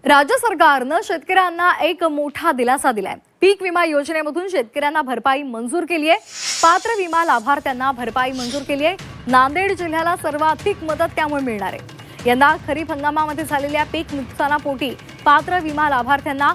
राज्य सरकारनं शेतकऱ्यांना एक मोठा दिलासा दिलाय। पीक विमा योजनेमधून शेतकऱ्यांना भरपाई मंजूर केली आहे। पात्र विमा लाभार्थ्यांना भरपाई मंजूर केली आहे। नांदेड जिल्ह्याला सर्वाधिक मदत त्यामुळे मिळणार आहे। यंदा खरीप हंगामामध्ये झालेल्या पीक नुकसानापोटी पात्र विमा लाभार्थ्यांना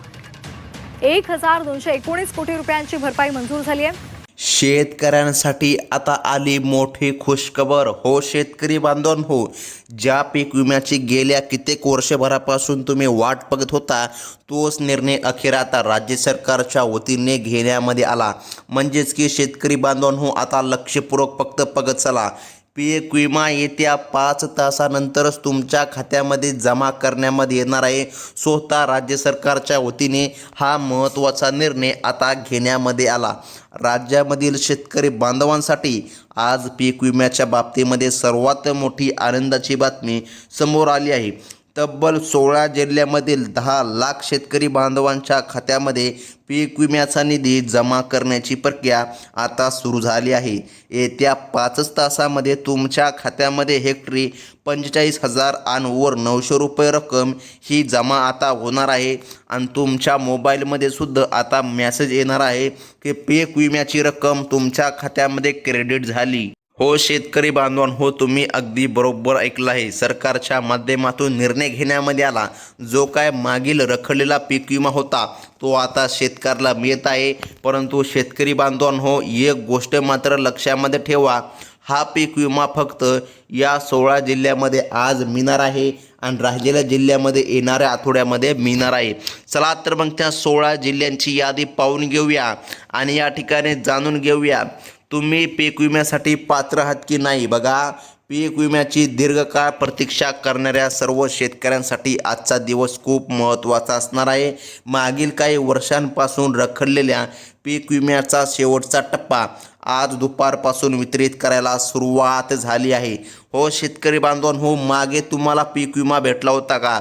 1219 कोटी रुपयांची भरपाई मंजूर झाली आहे। शेतकऱ्यांसाठी आता आली मोठी खुशखबर। हो शेतकरी बांधवांनो, ज्या पीक विम्याची गेल्या कित्येक वर्षभरापासून तुम्ही वाट बघत होता, तोच निर्णय अखेर आता राज्य सरकारच्या वतीने घेण्यामध्ये आला। म्हणजेच की शेतकरी बांधवांनो, आता लक्षपूर्वक फक्त बघत चला। पीक विमा येत्या 5 तासानंतरच तुमच्या खात्यामध्ये जमा करण्यामध्ये येणार आहे। स्वतः राज्य सरकारच्या वतीने हा महत्त्वाचा निर्णय आता घेण्यामध्ये आला। राज्यामधील शेतकरी बांधवांसाठी आज पीक विम्याच्या बाबतीमध्ये सर्वात मोठी आनंदाची बातमी समोर आली आहे। तब्बल 16 जिल्ह्यामधील 10 लाख शेतकरी बांधवांच्या खात्यामध्ये पीक विम्याचा निधी जमा करण्याची प्रक्रिया आता सुरू झाली आहे। येत्या 5 तासामध्ये तुमच्या खात्यामध्ये हेक्टरी 45,000 आणि वर 900 रुपये रक्कम ही जमा आता होणार आहे। आणि तुमच्या मोबाईलमध्ये सुद्धा आता मेसेज येणार आहे की पीक विम्याची रक्कम तुमच्या खात्यामध्ये क्रेडिट झाली। हो शेतकरी बांधवांनो, तुम्ही अगदी बरोबर ऐकलं आहे। सरकारच्या माध्यमातून निर्णय घेण्यामध्ये आला। जो काय मागील रखडलेला पीक विमा होता तो आता शेतकऱ्याला मिळत आहे। परंतु शेतकरी बांधवांनो, एक गोष्ट मात्र लक्षामध्ये ठेवा, हा पीक विमा फक्त या 16 जिल्ह्यामध्ये आज मिळणार आहे आणि राहिलेल्या जिल्ह्यामध्ये येणाऱ्या आठवड्यामध्ये मिळणार आहे। चला तर मग त्या 16 जिल्ह्यांची यादी पाहून घेऊया आणि या ठिकाणी जाणून घेऊया तुम्ही पीक विम्यासाठी पात्र आहात की नाही। बघा, पीक विम्याची दीर्घकाळ प्रतीक्षा करणाऱ्या सर्व शेतकऱ्यांसाठी आजचा दिवस खूप महत्त्वाचा असणार आहे। मागील काही वर्षांपासून रखडलेल्या पीक विम्याचा शेवटचा टप्पा आज दुपारपासून वितरित करायला सुरुवात झाली आहे। हो शेतकरी बांधवांनो, मागे तुम्हाला पीक विमा भेटला होता का?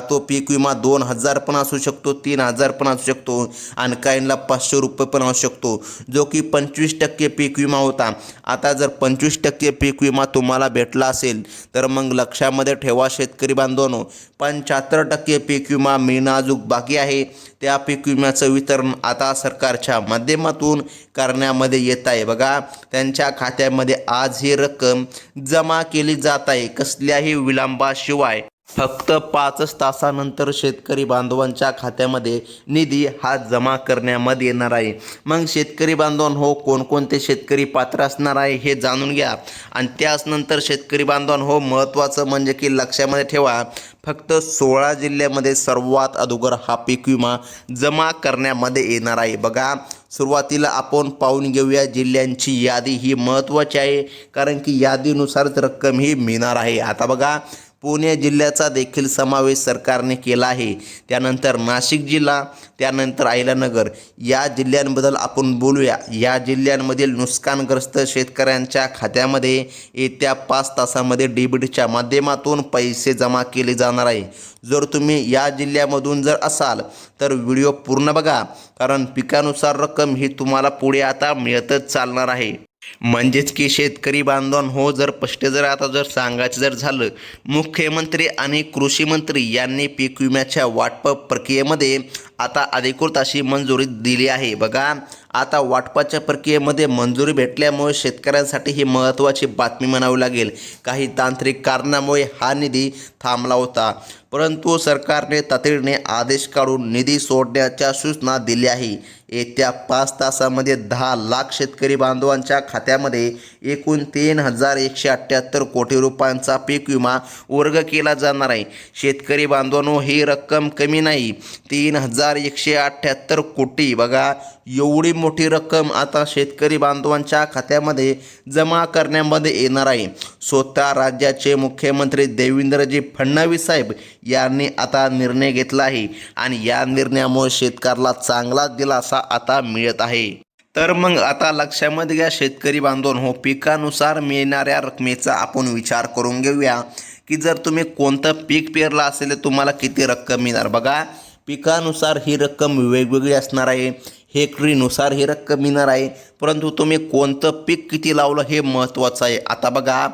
तो पीक विमा 2000 पण असू शकतो, 3000 पण असू शकतो आणि काहींना 500 रुपये पण असू शकतो, जो की 25% पीक विमा होता। आता जर 25% पीक विमा तुम्हाला भेटला असेल तर मग लक्षामध्ये ठेवा शेतकरी बांधवांनो, 75% पीक विमा मिळणं अजून बाकी आहे। त्या पीक विम्याचं वितरण आता सरकारच्या माध्यमातून करण्यामध्ये येत आहे। बघा, त्यांच्या खात्यामध्ये आज ही रक्कम जमा केली जात आहे, कसल्याही विलंबाशिवाय। फक्त 5 तासानंतर शेतकरी बांधवांच्या खात्यामध्ये निधी हा जमा करण्यामध्ये येणार आहे। मग शेतकरी बांधवांनो, कोणकोणते शेतकरी पात्र असणार आहे हे जाणून घ्या। आणि त्यानंतर शेतकरी बांधवांनो, महत्त्वाचं म्हणजे की लक्षामध्ये ठेवा, फक्त 16 जिल्ह्यामध्ये सर्वात अगोदर हा पीक विमा जमा करण्यामध्ये येणार आहे। बघा, सुरुवातीला आपण पाहून घेऊया जिल्ह्यांची यादी। ही महत्त्वाची आहे कारण की यादीनुसारच रक्कम ही मिळणार आहे। आता बघा, पुणे जिल्ह्याचा देखील समावेश सरकारने केला आहे। त्यानंतर नाशिक जिल्हा, त्यानंतर अहिल्यानगर या जिल्ह्यांबद्दल आपण बोलूया। या जिल्ह्यांमधील नुकसानग्रस्त शेतकऱ्यांच्या खात्यामध्ये येत्या 5 तासामध्ये डीबीटीच्या माध्यमातून पैसे जमा केले जाणार आहे। जर तुम्ही या जिल्ह्यामधून जर असाल तर व्हिडिओ पूर्ण बघा, कारण पिकानुसार रक्कम ही तुम्हाला पुढे आता मिळतच चालणार आहे। म्हणजेच की शेतकरी बांधवांनो, जर स्पष्ट जर आता जर सांगायचं जर झालं, मुख्यमंत्री आणि कृषी मंत्री यांनी पीक विम्याच्या वाटप प्रक्रियेमध्ये आता अधिकृत अशी मंजुरी दिली आहे। बघा, आता वाटपाच्या प्रक्रियेमध्ये मंजुरी भेटल्यामुळे शेतकऱ्यांसाठी ही महत्त्वाची बातमी म्हणावी लागेल। काही तांत्रिक कारणामुळे हा निधी थांबला होता, परंतु सरकारने तातडीने आदेश काढून निधी सोडण्याच्या सूचना दिल्या आहे। येत्या 5 तासामध्ये 10 लाख शेतकरी बांधवांच्या खात्यामध्ये एकूण 3178 कोटी रुपयांचा पीक विमा वर्ग केला जाणार आहे। शेतकरी बांधवांनो, ही रक्कम कमी नाही, 3178 कोटी। बघा, एवढी मोठी रक्कम आता शेतकरी बांधवांच्या खात्यामध्ये जमा करण्यामध्ये येणार आहे। स्वतः राज्याचे मुख्यमंत्री देवेंद्रजी फडणवीस साहेब यांनी आता निर्णय घेतला आहे आणि या निर्णयामुळे शेतकऱ्याला चांगला दिलासा आता मिळत आहे। तर मग आता लक्षामध्ये घ्या शेतकरी बांधवांनो, पिकानुसार मिळणाऱ्या रकमेचा आपण विचार करून घेऊया की जर तुम्ही कोणतं पीक पेरलं असेल तुम्हाला किती रक्कम मिळणार। बघा, पिकानुसार ही रक्कम वेगवेगळी असणार आहे, हेक्टरीनुसार ही रक्कम मिळणार आहे, परंतु तुम्ही कोणतं पीक किती लावलं हे महत्त्वाचं आहे। आता बघा,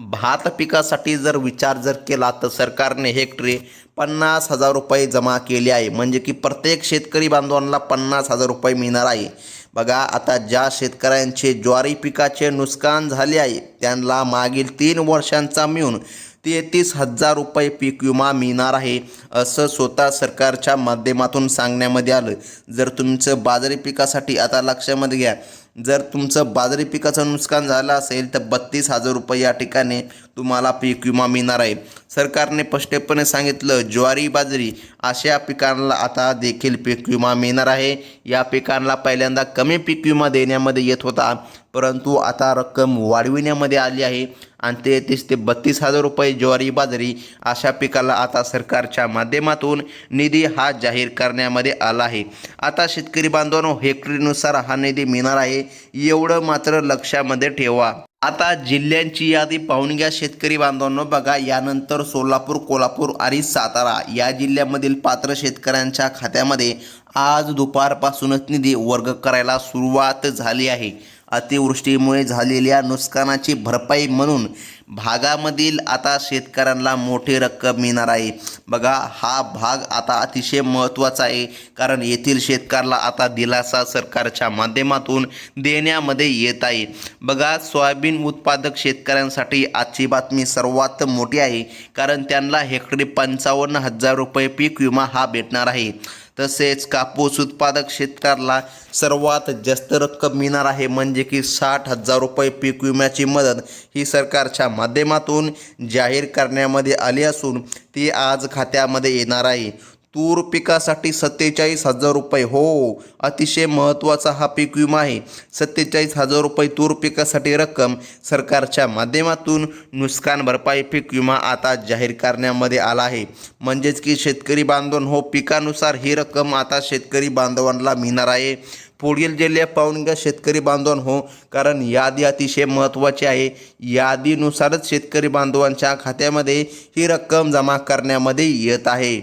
भात पिकासाठी जर विचार जर केला तर सरकारने हेक्टरी 50,000 रुपये जमा केले आहे. म्हणजे की प्रत्येक शेतकरी बांधवांना 50,000 रुपये मिळणार आहे. बघा, आता ज्या शेतकऱ्यांचे ज्वारी पिकाचे नुकसान झाले आहे त्यांना मागील 3 वर्षांचा मिळून 33,000 रुपये पीक विमा मिळणार आहे, असं स्वतः सरकारच्या माध्यमातून सांगण्यामध्ये आलं. जर तुमचं बाजरी पिकासाठी, आता लक्षामध्ये घ्या, जर तुमचं बाजरी पिकाचं नुकसान झालं असेल तर 32,000 रुपये या ठिकाणी तुम्हाला पीक विमा मिळणार आहे. सरकारने स्पष्टपणे सांगितलं, ज्वारी बाजरी अशा पिकांना आता देखील पीक विमा मिळणार आहे. या पिकांना पहिल्यांदा कमी पीक विमा देण्यामध्ये येत होता, परंतु आता रक्कम वाढविण्यामध्ये आली आहे आणि 33 ते 32,000 रुपये ज्वारी बाजरी अशा पिकाला आता सरकारच्या माध्यमातून निधी हा जाहीर करण्यामध्ये आला आहे. आता शेतकरी बांधवांनो, हेक्टरीनुसार हा निधी मिळणार आहे, एवढं मात्र लक्षामध्ये ठेवा. आता जिल्ह्यांची यादी पाहून घ्या शेतकरी बांधवांनो. बघा, यानंतर सोलापूर, कोल्हापूर आणि सातारा या जिल्ह्यामधील पात्र शेतकऱ्यांच्या खात्यामध्ये आज दुपारपासूनच निधी वर्ग करायला सुरुवात झाली आहे. अतिवृष्टीमुळे झालेल्या नुकसानाची भरपाई म्हणून भागामधील आता शेतकऱ्यांना मोठी रक्कम मिळणार आहे. बघा, हा भाग आता अतिशय महत्त्वाचा आहे, कारण येथील शेतकऱ्याला आता दिलासा सरकारच्या माध्यमातून देण्यामध्ये येत आहे. बघा, सोयाबीन उत्पादक शेतकऱ्यांसाठी आजची बातमी सर्वात मोठी आहे, कारण त्यांना हेक्टरी 55,000 रुपये पीक विमा हा भेटणार आहे. तसेच कापूस उत्पादक शेतकऱ्याला सर्वात जास्त रक्कम मिळणार आहे, म्हणजे की 60,000 रुपये पीक विम्याची मदत ही सरकारच्या माध्यमातून जाहीर करण्यामध्ये आली असून ती आज खात्यामध्ये येणार आहे. तूर पिकासाठी 47,000 रुपये, हो, अतिशय महत्त्वाचा हा पीक विमा आहे. 47,000 रुपये तूर पिकासाठी रक्कम सरकारच्या माध्यमातून नुकसान भरपाई पीक विमा आता जाहीर करण्यामध्ये आला आहे. म्हणजेच की शेतकरी बांधवांनो, पिकानुसार ही रक्कम आता शेतकरी बांधवांना मिळणार आहे. पुढील जिल्हे पाहून घ्या शेतकरी बांधवांनो, कारण यादी अतिशय महत्त्वाची आहे. यादीनुसारच शेतकरी बांधवांच्या खात्यामध्ये ही रक्कम जमा करण्यामध्ये येत आहे.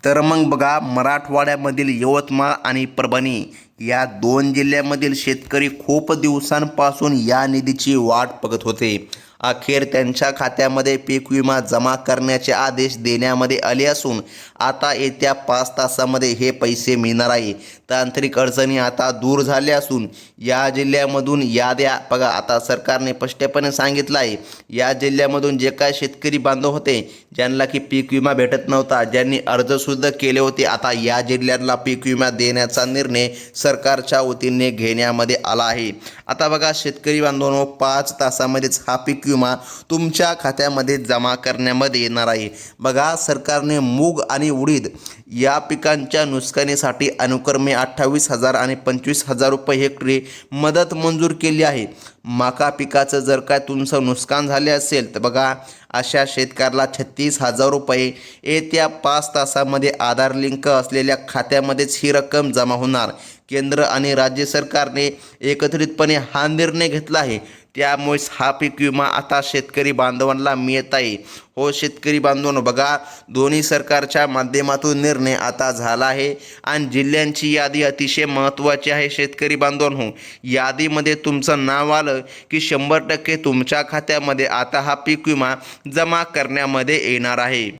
तर मग बघा, मराठवाड्यामधील यवतमाळ आणि परभणी या 2 जिल्ह्यामधील शेतकरी खूप दिवसांपासून या निधीची वाट बघत होते. अखेर त्यांच्या खात्यामध्ये पीक विमा जमा करण्याचे आदेश देण्यामध्ये आले असून आता येत्या 5 तासामध्ये हे पैसे मिळणार आहे. तांत्रिक अडचणी आता दूर झाल्या असून या जिल्ह्यामधून याद्या, बघा, आता सरकारने स्पष्टपणे सांगितलं आहे, या जिल्ह्यामधून जे काय शेतकरी बांधव होते ज्यांना की पीक विमा भेटत नव्हता, ज्यांनी अर्जसुद्धा केले होते, आता या जिल्ह्यांना पीक विमा देण्याचा निर्णय सरकारच्या वतीने घेण्यामध्ये आला आहे. आता बघा शेतकरी बांधवांनो, 5 तासामध्येच हा पीक विमा तुमच्या खात्यामध्ये जमा करण्यामध्ये येणार आहे. बघा, सरकारने मूग आणि उडीद या पिकांच्या नुकसानीसाठी अनुक्रमे 28,000 आणि 25,000 रुपये हेक्टरी मदत मंजूर केली आहे. मका पिकाचं जर काय तुमचं नुकसान झाले असेल तर बघा, अशा शेतकऱ्याला 36,000 रुपये येत्या 5 तासामध्ये आधार लिंक असलेल्या खात्यामध्येच ही रक्कम जमा होणार. केंद्र आणि राज्य सरकारने एकत्रितपणे हा निर्णय घेतला आहे, त्यामुळेच हा पीक विमा आता शेतकरी बांधवांना मिळत आहे. हो शेतकरी बांधवांनो, बघा, दोन्ही सरकारच्या माध्यमातून निर्णय आता झाला आहे आणि जिल्ह्यांची यादी अतिशय महत्त्वाची आहे. शेतकरी बांधवांनो, यादीमध्ये तुमचं नाव आलं की 100% तुमच्या खात्यामध्ये आता हा पीक विमा जमा करण्यामध्ये येणार आहे.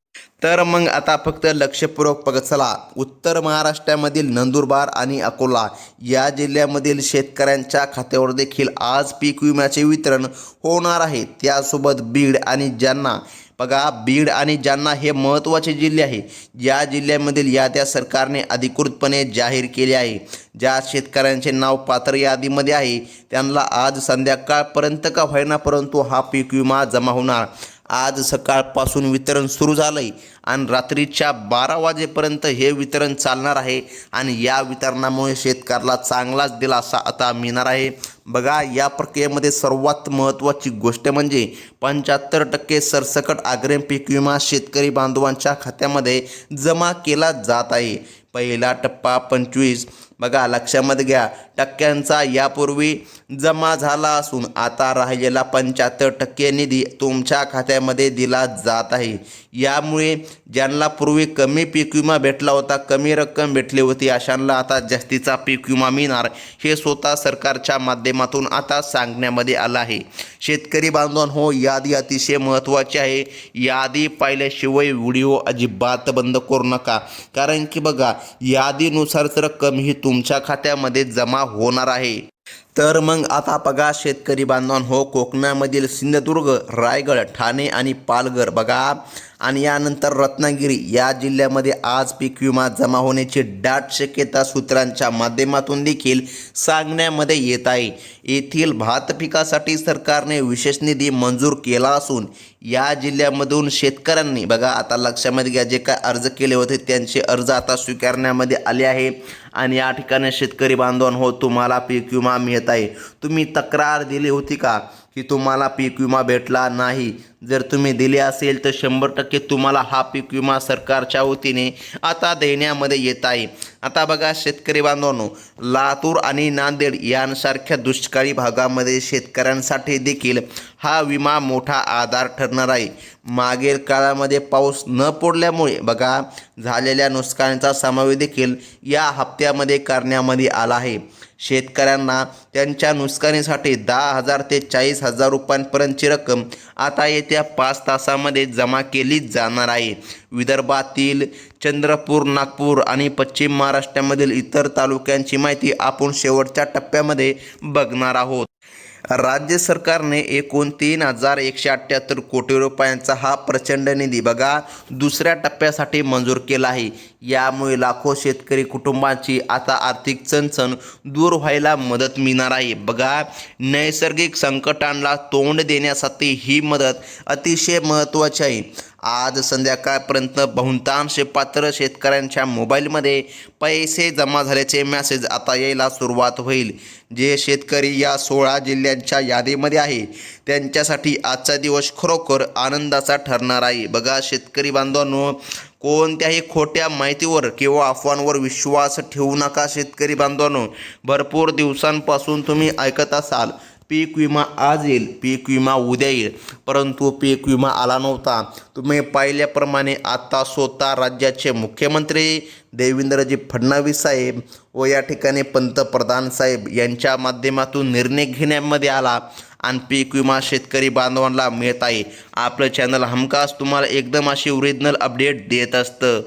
तर मग आता फक्त लक्षपूर्वक बघत चला. उत्तर महाराष्ट्रामधील नंदुरबार आणि अकोला या जिल्ह्यामधील शेतकऱ्यांच्या खात्यावर देखील आज पीक विम्याचे वितरण होणार आहे. त्यासोबत बीड आणि जालना, बघा, बीड आणि जालना हे महत्त्वाचे जिल्हे आहे. या जिल्ह्यामधील याद्या सरकारने अधिकृतपणे जाहीर केले आहे. ज्या शेतकऱ्यांचे नाव पात्र यादीमध्ये आहे त्यांना आज संध्याकाळपर्यंत का होईना परंतु हा पीक विमा जमा होणार. आज सकाळपासून वितरण सुरू झालं आहे आणि रात्रीच्या 12 वाजेपर्यंत हे वितरण चालणार आहे आणि या वितरणामुळे शेतकऱ्याला चांगलाच दिलासा आता मिळणार आहे. बघा, या प्रक्रियेमध्ये सर्वात महत्त्वाची गोष्ट म्हणजे 75% सरसकट अग्रिम पीक विमा शेतकरी बांधवांच्या खात्यामध्ये जमा केला जात आहे. पहिला टप्पा 25, बघा लक्षामध्ये घ्या, टक्क्यांचा यापूर्वी जमा झाला असून आता राहिलेला 75% निधी तुमच्या खात्यामध्ये दिला जात आहे। यामुळे ज्यांना पूर्वी कमी पीक विमा भेटला होता, कमी रक्कम भेटली होती, अशांना आता जास्तीचा पीक विमा मिळणार हे स्वतः सरकारच्या माध्यमातून आता सांगण्यामध्ये आलं आहे। शेतकरी बांधवांनो, यादी अतिशय महत्त्वाची आहे। यादी पाहिल्याशिवाय व्हिडिओ अजिबात बंद करू नका, कारण की बघा, यादीनुसारच रक्कम ही तुमच्या खात्यामध्ये जमा होणार आहे। तर मग आता बघा शेतकरी बांधवांनो, कोकणामधील सिंधुदुर्ग, रायगड, ठाणे आणि पालघर बघा, आणि यानंतर रत्नागिरी या जिल्ह्यामध्ये आज पीक विमा जमा होण्याची दाट शक्यता सूत्रांच्या माध्यमातून देखील सांगण्यामध्ये येत आहे। येथील भात पिकासाठी सरकारने विशेष निधी मंजूर केला असून या जिल्ह्यामधून शेतकऱ्यांनी बघा आता लक्षामध्ये घ्या, जे काय अर्ज केले होते त्यांचे अर्ज आता स्वीकारण्यामध्ये आले आहे। आणि या ठिकाणी शेतकरी बांधवांनो, तुम्हाला पीक विमा मिळत आहे। तुम्ही तक्रार दिली होती का की तुम्हाला पीक विमा भेटला नाही? जर तुम्ही दिले असेल तर 100% तुम्हाला हा पीक विमा सरकारच्या वतीने आता देण्यामध्ये येत आहे। आता बघा शेतकरी बांधवांनो, लातूर आणि नांदेड यांसारख्या दुष्काळी भागामध्ये शेतकऱ्यांसाठी देखील हा विमा मोठा आधार ठरणार आहे। मागील काळामध्ये पाऊस न पडल्यामुळे बघा झालेल्या नुकसानीचा समावेश देखील या हप्त्यामध्ये करण्यामध्ये आला आहे। शेतकऱ्यांना त्यांच्या नुकसानीसाठी 10,000 ते 40,000 रुपयांपर्यंतची रक्कम आता येत्या 5 तासामध्ये जमा केली जाणार आहे। विदर्भातील चंद्रपूर, नागपूर आणि पश्चिम महाराष्ट्रामधील इतर तालुक्यांची माहिती आपण शेवटच्या टप्प्यामध्ये बघणार आहोत। राज्य सरकारने एकूण 3,178 कोटी रुपयांचा हा प्रचंड निधी बघा दुसऱ्या टप्प्यासाठी मंजूर केला आहे। यामुळे लाखो शेतकरी कुटुंबांची आता आर्थिक चणचण दूर व्हायला मदत मिळणार आहे। बघा, नैसर्गिक संकटांना तोंड देण्यासाठी ही मदत अतिशय महत्त्वाची आहे। आज संध्याकाळपर्यंत बहुतांश पात्र शेतकऱ्यांच्या मोबाईलमध्ये पैसे जमा झाल्याचे मेसेज आता यायला सुरुवात होईल। जे शेतकरी या 16 जिल्ह्यांच्या यादीमध्ये आहे त्यांच्यासाठी आजचा दिवस खरोखर आनंदाचा ठरणार आहे। बघा शेतकरी बांधवांनो, कोणत्याही खोट्या माहितीवर किंवा अफवांवर विश्वास ठेवू नका। शेतकरी बांधवांनो, भरपूर दिवसांपासून तुम्ही ऐकत असाल पीक विमा आज येईल, पीक विमा उद्या येईल, परंतु पीक विमा आला नव्हता। तुम्ही पाहिल्याप्रमाणे आता स्वतः राज्याचे मुख्यमंत्री देवेंद्रजी फडणवीस साहेब व या ठिकाणी पंतप्रधान साहेब यांच्या माध्यमातून निर्णय घेण्यामध्ये आला आणि पीक विमा शेतकरी बांधवांना मिळत आहे। आपलं चॅनल हमखास तुम्हाला एकदम अशी ओरिजिनल अपडेट देत असतं।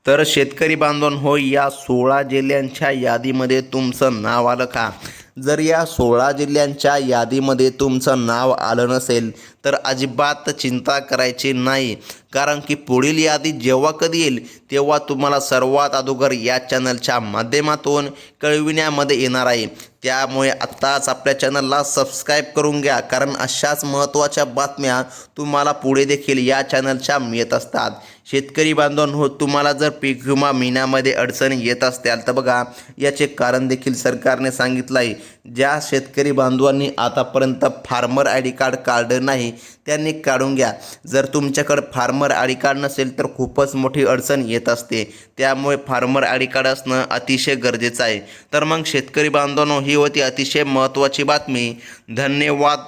तर शेतकरी बांधवांनो, या 16 जिल्ह्यांच्या यादीमध्ये तुमचं नाव आलं का? जर या 16 जिल्ह्यांच्या यादीमध्ये तुमचं नाव आलं नसेल तर अजिबात चिंता करायची नाही, कारण की पुढील यादी जेव्हा कधी येईल तेव्हा तुम्हाला सर्वात अगोदर या चॅनलच्या माध्यमातून कळविण्यामध्ये येणार आहे। त्यामुळे आत्ताच आपल्या चॅनलला सबस्क्राईब करून घ्या, कारण अशाच महत्त्वाच्या बातम्या तुम्हाला पुढे देखील या चॅनलच्या मिळत असतात। शेतकरी बांधवांनो, तुम्हाला जर पीक विमा मिळण्यामध्ये अडचणी येत असतील तर बघा याचे कारण देखील सरकारने सांगितलं आहे। ज्या शेतकरी बांधवांनी आतापर्यंत फार्मर आय डी कार्ड काढलं नाही त्यांनी काढून घ्या। जर तुमच्याकडे फार्मर आय डी कार्ड नसेल तर खूपच मोठी अडचण येत असते, त्यामुळे फार्मर आय डी कार्ड असणं अतिशय गरजेचं आहे। तर मग शेतकरी बांधवांनो, ही होती अतिशय महत्त्वाची बातमी। धन्यवाद।